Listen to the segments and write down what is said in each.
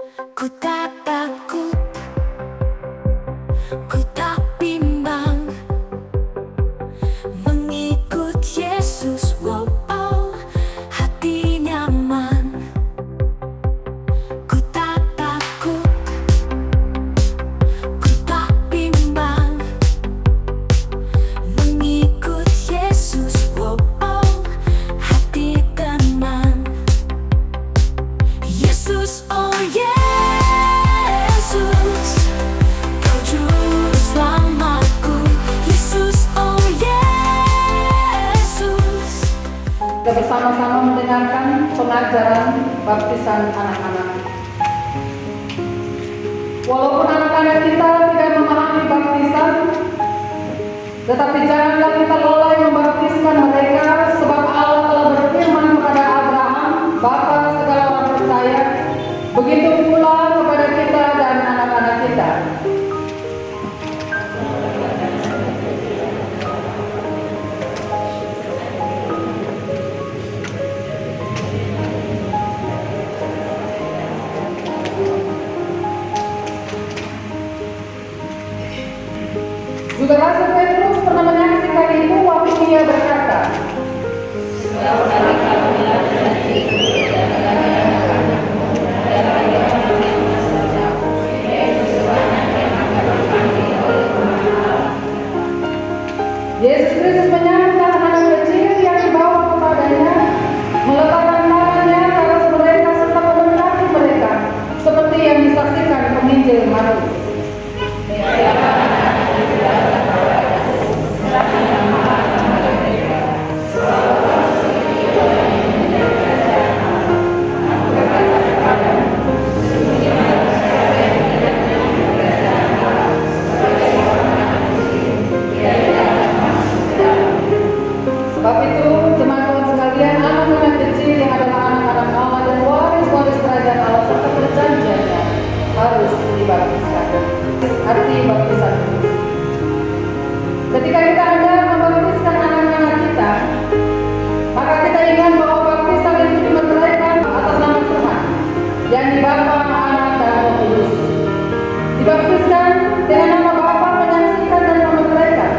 Ku tak takut, ku tak bimbang, mengikut Yesus. Wow, oh, hati nyaman. Ku tak takut, ku tak bimbang, mengikut Yesus. Wow, oh, hati tenang. Yesus, oh Yesus, Kau juru selamatku. Yesus, oh Yesus. Kita bersama-sama mendengarkan pengajaran baptisan anak-anak. Walaupun anak-anak kita tidak memahami baptisan, tetapi janganlah kita lalai membaptiskan mereka, sebab Allah telah berfirman kepada Abraham, bapa segala orang percaya, begitu pula kepada kita dan anak-anak kita. Juga Rasul Petrus pernah menyaksikan itu waktu dia berkata, Yesus Kristus menyambut anak-anak kecil yang dibawa kepadanya, meletakkan tangannya ke atas mereka serta memberkati mereka, seperti yang disaksikan penginjil Markus. Sebab itu, jemaat Tuhan sekalian, anak-anak kecil yang adalah anak-anak Allah dan waris-waris kerajaan Allah serta perjanjiannya harus dibaptiskan. Arti baptisan kudus. Ketika kita hendak membaptiskan anak-anak kita, maka kita ingat bahwa baptisan itu dimeteraikan atas nama Tuhan, yang di Bapa, Anak, dan Roh Kudus. Dibaptiskan dengan nama Bapa menyaksikan dan memeteraikan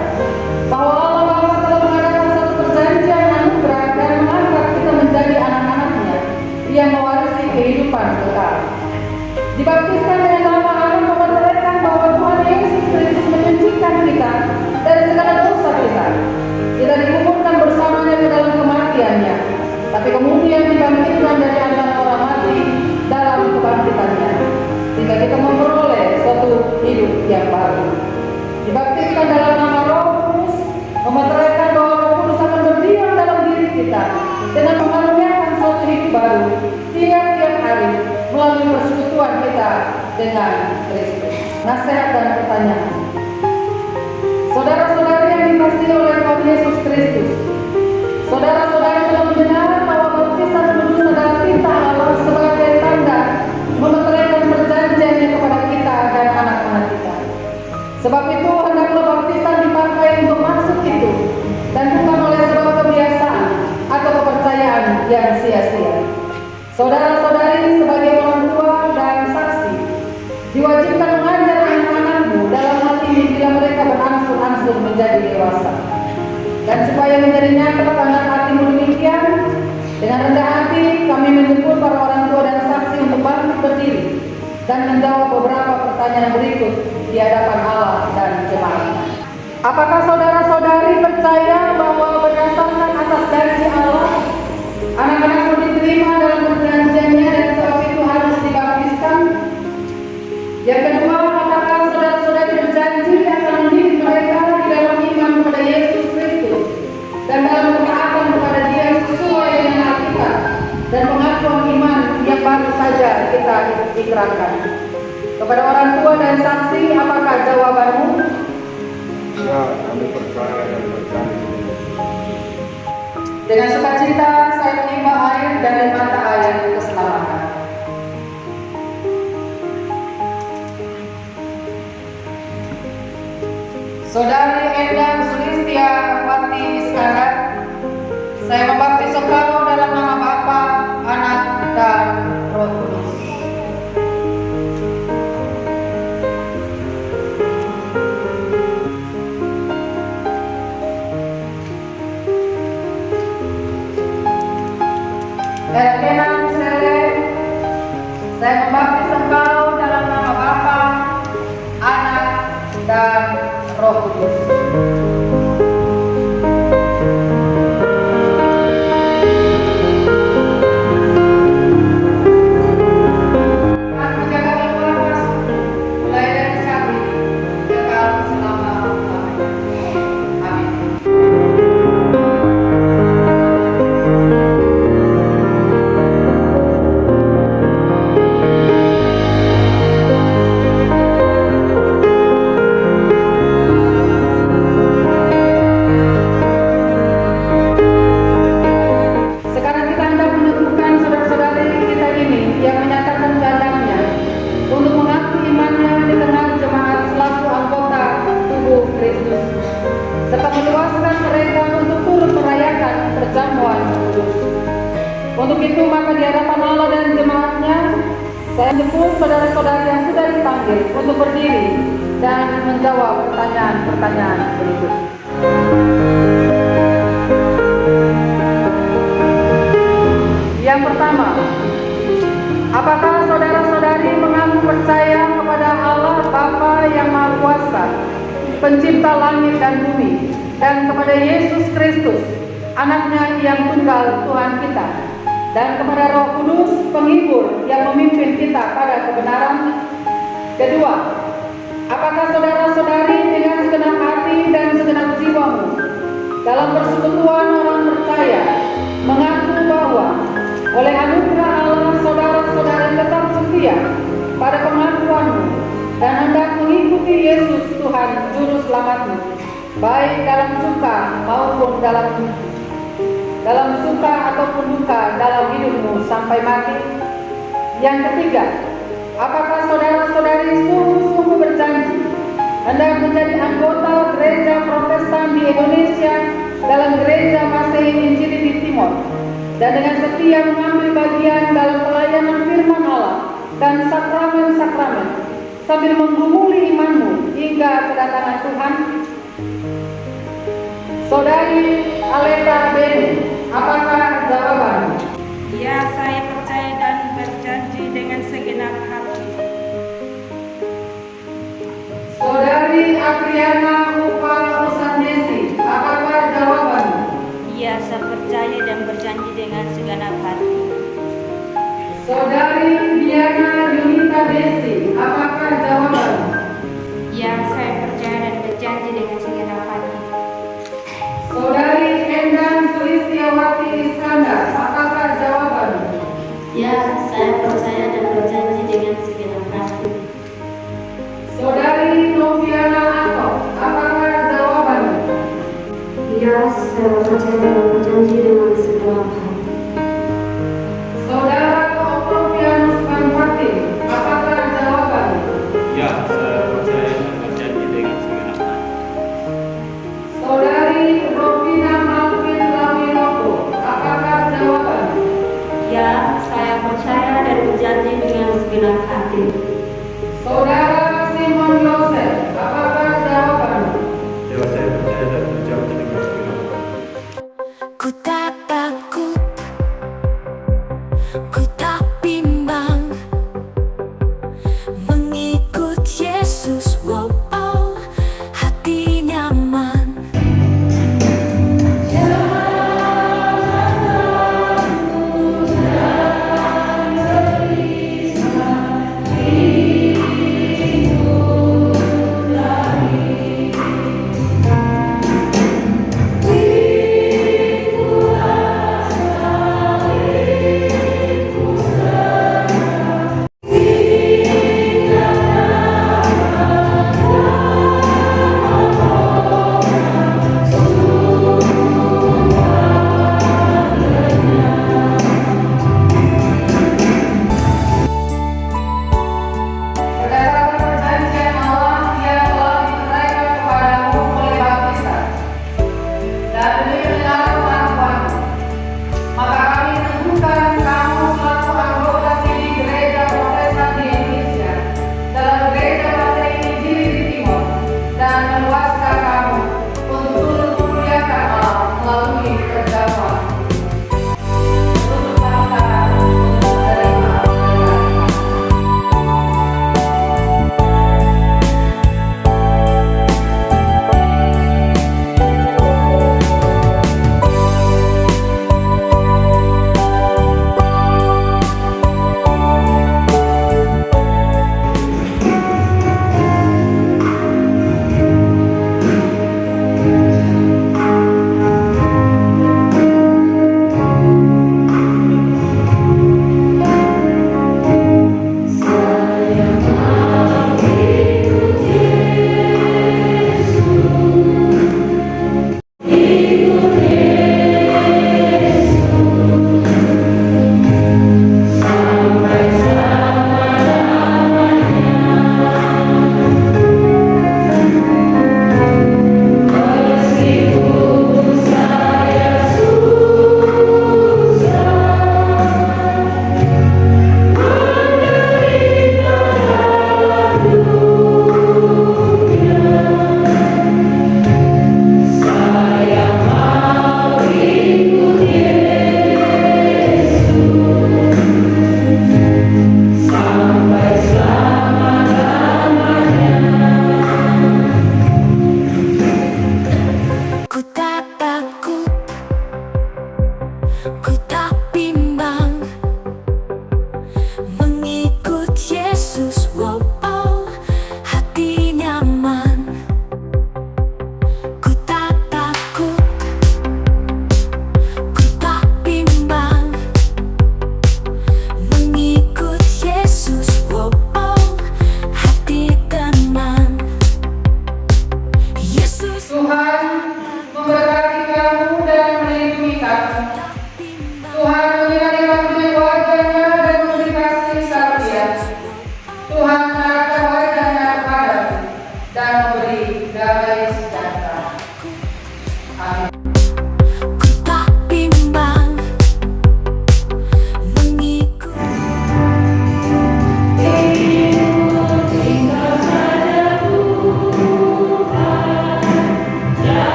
bahwa Allah Bapa telah mengadakan satu perjanjian anugerah dan mengangkat kita menjadi anak-anaknya yang mewarisi kehidupan kekal. Dibaptiskan dengan nama Anak memeteraikan bahwa Tuhan Yesus Kristus menyucikan kita dari segala dosa kita. Kita dikuburkan bersamanya ke dalam kematiannya, tapi kemudian dibangkitkan dari antara orang mati dalam kebangkitannya, sehingga kita memperoleh suatu hidup yang baru. Dibaptiskan dalam nama Roh Kudus, memeteraikan bahwa Roh Kudus akan berdiam dalam diri kita dengan mengaruniakan suatu hidup baru tiap-tiap hari melalui persekutuan kita dengan Kristus. Nasihat dan pertanyaan. Saudara-saudari yang dikasihi oleh Tuhan Yesus Kristus, saudara-saudari telah mendengar bahwa baptisan kudus adalah titah Allah sebagai tanda memeteraikan perjanjiannya kepada kita dan anak-anak kita. Sebab itu hendaklah baptisan dipakai untuk maksud itu, dan bukan oleh sebab kebiasaan atau kepercayaan yang sia-sia. Saudara-saudari sebagai orang tua dan saksi diwajibkan mengajar anak-anakmu dalam hal ini bila mereka berangsur-angsur menjadi dewasa. Dan supaya menjadi nyata tanda hatimu demikian, dengan rendah hati kami menjemput para orang tua dan saksi untuk bangkit berdiri dan menjawab beberapa pertanyaan berikut di hadapan Allah dan jemaat. Apakah saudara-saudari percaya bahwa berdasarkan atas janji Allah, anak-anakmu diterima dalam perjanjiannya dan sebab itu harus dibaptiskan? Yang kedua, apakah saudara-saudari berjanji akan mendidik mereka di dalam iman kepada Yesus Kristus dan dalam ketaatan kepada Dia sesuai dengan Alkitab dan pengakuan iman yang baru saja kita ikrarkan? Kepada orang tua dan saksi, apakah jawabanmu? Ya, kami percaya dan berjanji. Dengan sukacita saya menimba air dari mata air keselamatan. Saudari Endang Sulistia Wati Iskandar, saya membaptis engkau dalam nama Bapa, Anak, dan Roh Kudus. Saya membaptis engkau dalam nama Bapa, Anak, dan Roh Kudus. Aku menjaga keluar masuk, mulai dari saat ini, kekal selama-lamanya. Amin. Sekarang kita hendak menentukan saudara-saudari kita ini yang menyatakan kehendaknya untuk mengaku imannya di tengah jemaat selaku anggota tubuh Kristus, serta meluaskan mereka untuk turut merayakan perjamuan kudus. Untuk itu maka di hadapan Allah dan jemaatnya, saya menyebut saudara-saudari yang sudah dipanggil untuk berdiri dan menjawab pertanyaan-pertanyaan berikut. Yang pertama, apakah saudara-saudari mengaku percaya kepada Allah Bapa yang Maha Kuasa, Pencipta langit dan bumi, dan kepada Yesus Kristus, Anaknya yang tunggal Tuhan kita, dan kepada Roh Kudus, penghibur yang memimpin kita pada kebenaran? Kedua, apakah saudara-saudari dengan segenap hati dan segenap jiwamu dalam persekutuan orang percaya mengaku bahwa oleh anugerah Allah saudara-saudari tetap setia pada pengakuanmu dan hendak mengikuti Yesus Tuhan Juru Selamatmu, baik dalam suka maupun dalam suka ataupun duka dalam hidupmu sampai mati? Yang ketiga, apakah saudara-saudari sungguh-sungguh berjanji hendak menjadi anggota gereja Protestan di Indonesia dalam gereja Masehi Injili di Timor, dan dengan setia mengambil bagian dalam pelayanan firman Allah dan sakramen-sakramen sambil menggumuli imanmu hingga kedatangan Tuhan? Saudari Aleta Benu, apakah jawabanmu? Ya, saya percaya dan berjanji dengan segenap hati. Saudari Apriana Upa Usandesi, apakah jawabanmu? Ya, saya percaya dan berjanji dengan segenap hati. Saudari Diana Yunita Desi, apakah jawabanmu? Ya, saya percaya dan berjanji dengan segenap hati. Saudari Endang Sulistiawati Iskandar, apakah jawabanmu? Ya, saya percaya dan berjanji dengan segenap hati. Saudari Noviana Atok, apakah jawabanmu? Ya, saya percaya dan berjanji dengan segenap hati. Saudara Octavianus Banpati, apakah jawabanmu? Ya, saya percaya dan berjanji dengan segenap hati. Saudari Rovina Malvin Lawinoko, apakah jawabanmu? Ya, saya percaya dan berjanji dengan segenap hati. Saudara Simon Yosef, apakah jawabanmu? Ya, saya percaya dan berjanji dengan segenap hati. Ku tak takut, ku tak bimbang, mengikut Yesus, wow, oh, hati nyaman.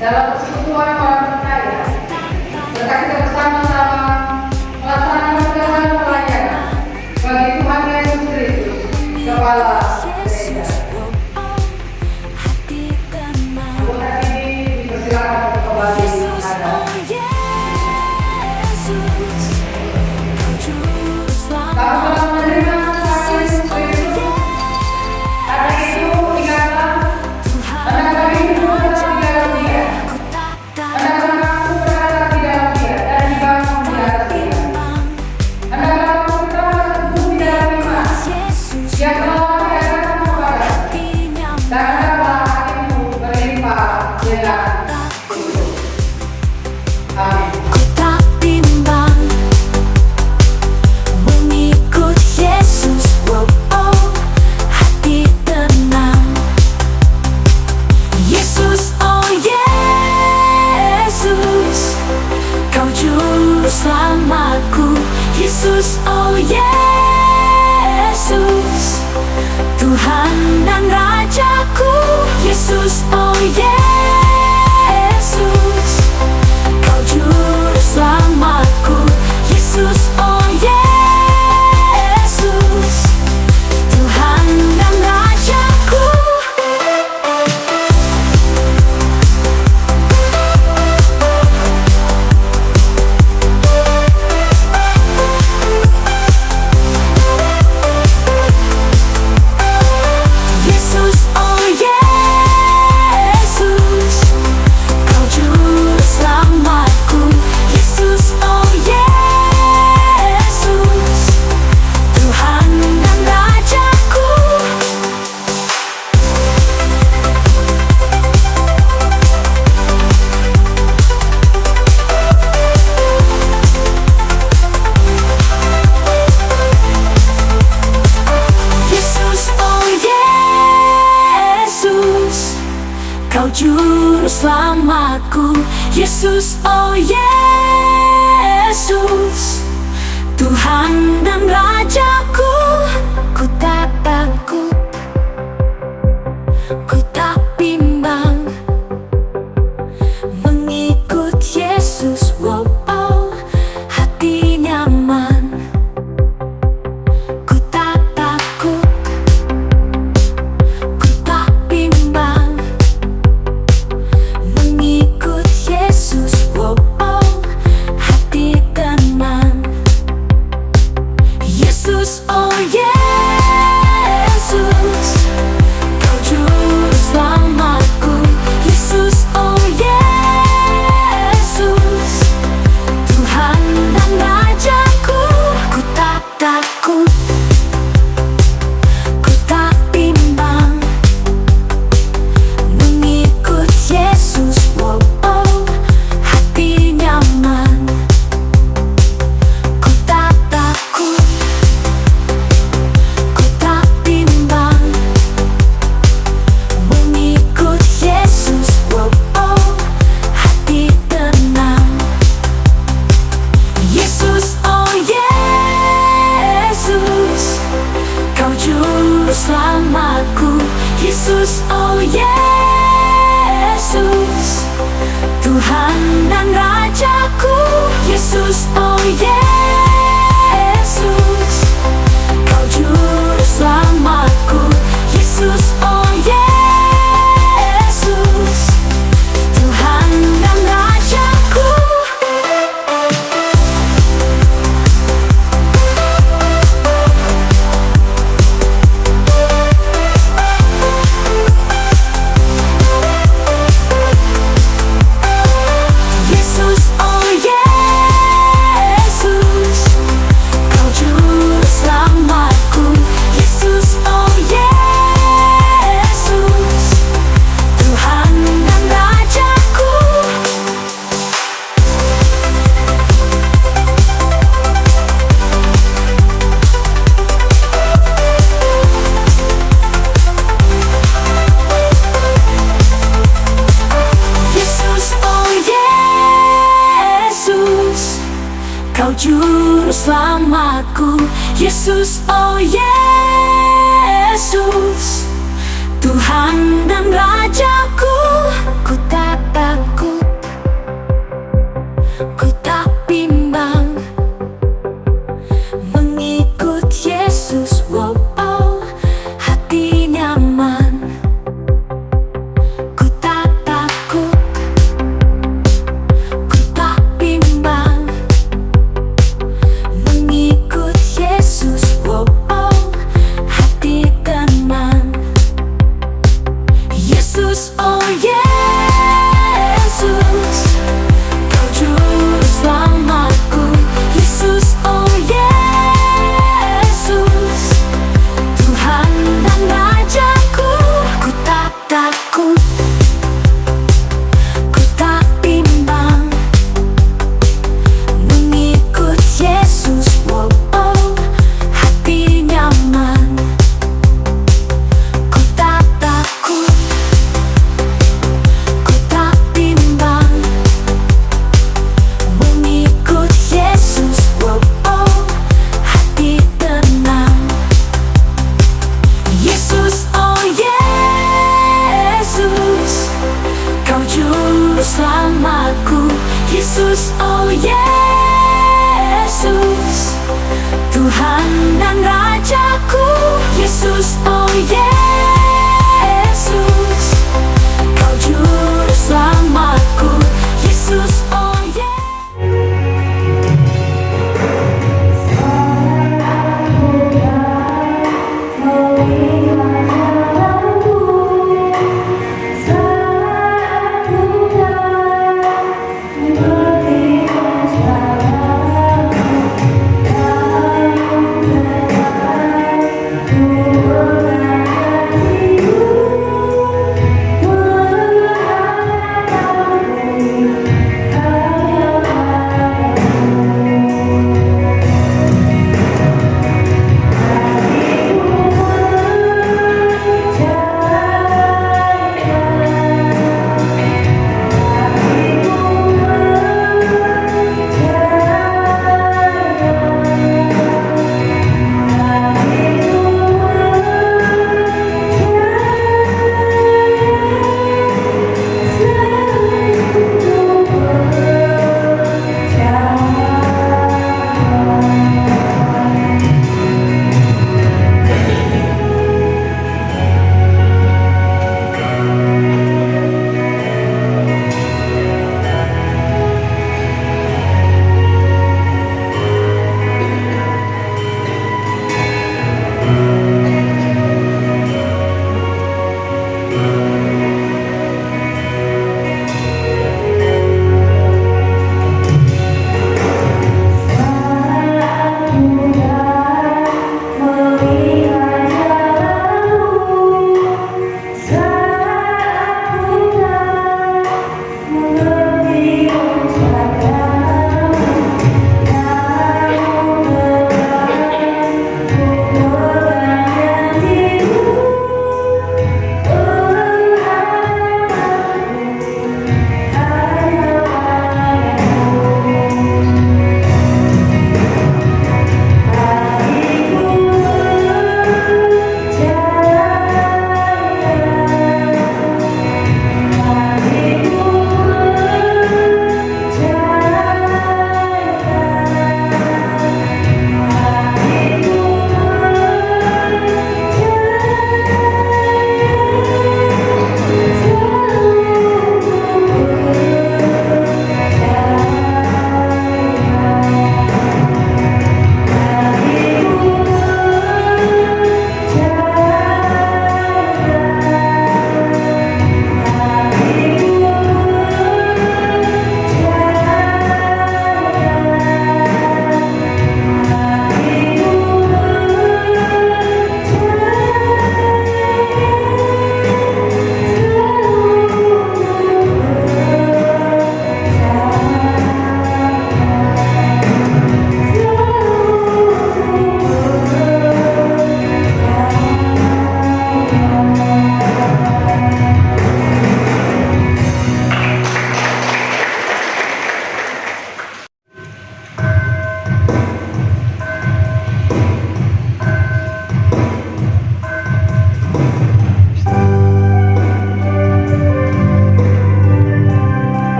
dalam persekutuan orang percaya, serta kita bersama-sama melaksanakan segala pelayanan bagi Tuhan Yesus Kristus, Kepala Gereja. Anggota ini dipersilakan untuk kembali menghadap. Kamu telah menerima Tuhan Yesus Kristus. Karena itu ingatlah, hendaklah hidup dalam di dalam Dia. Hendaklah kamu berada di dalam Dia dan dibangun di atas Dia. Hendaklah kamu bertahan teguh di dalam iman yang telah diajarkan kepadamu. Dan hendaklah hatimu berlimpah dengan kudus. Amin. Ku tak bimbang mengikut Yesus, oh, oh, hati tenang. Yesus, oh Yesus, Kau juru selamatku. Yesus, oh Yesus, Tuhan dan Rajaku. Yesus, oh Yesus, Kau juru selamatku. Yesus, oh Yesus, Tuhan dan Rajaku. Yesus, oh Yesus, Kau juru selamatku. Yesus, oh Yesus, Tuhan dan Rajaku. Yesus, oh Yesus, Kau juru selamatku. Yesus, oh Yesus, Tuhan dan Rajaku. Ku tak takut, ku tak bimbang mengikut Yesus, oh, oh, hati nyaman. Ku tak takut, ku tak bimbang mengikut Yesus, oh, oh, hati tenang. Yesus, oh Yesus, Kau juru selamatku. Yesus, oh Yesus, Tuhan dan Rajaku. Ku tak takut, ku tak bimbang mengikut Yesus, oh, oh, hati nyaman. Ku tak takut, ku tak bimbang mengikut Yesus, oh, oh, hati tenang. Yesus, oh Yesus, Kau juru selamatku. Yesus, oh Yesus, Tuhan dan Rajaku. Yesus, oh Yesus, Kau juru selamatku. Yesus, oh Yesus, Tuhan dan Rajaku. Yesus, oh Yesus, Kau juru selamatku. Yesus, oh Yesus, Tuhan dan Rajaku. Yesus, oh Yesus, Kau juru selamatku. Yesus, oh Yesus, Tuhan dan Rajaku. Ku tak takut, Yesus, oh Yesus, Kau juru selamatku. Yesus, oh Yesus, Tuhan dan Rajaku. Ku tak takut, ku tak bimbang, mengikut Yesus. Oh, oh, hati nyaman. Ku tak takut, ku tak bimbang, mengikut Yesus. Oh, oh, hati tenang. Yesus, oh Yesus, Kau juru selamatku. Yesus, oh Yesus,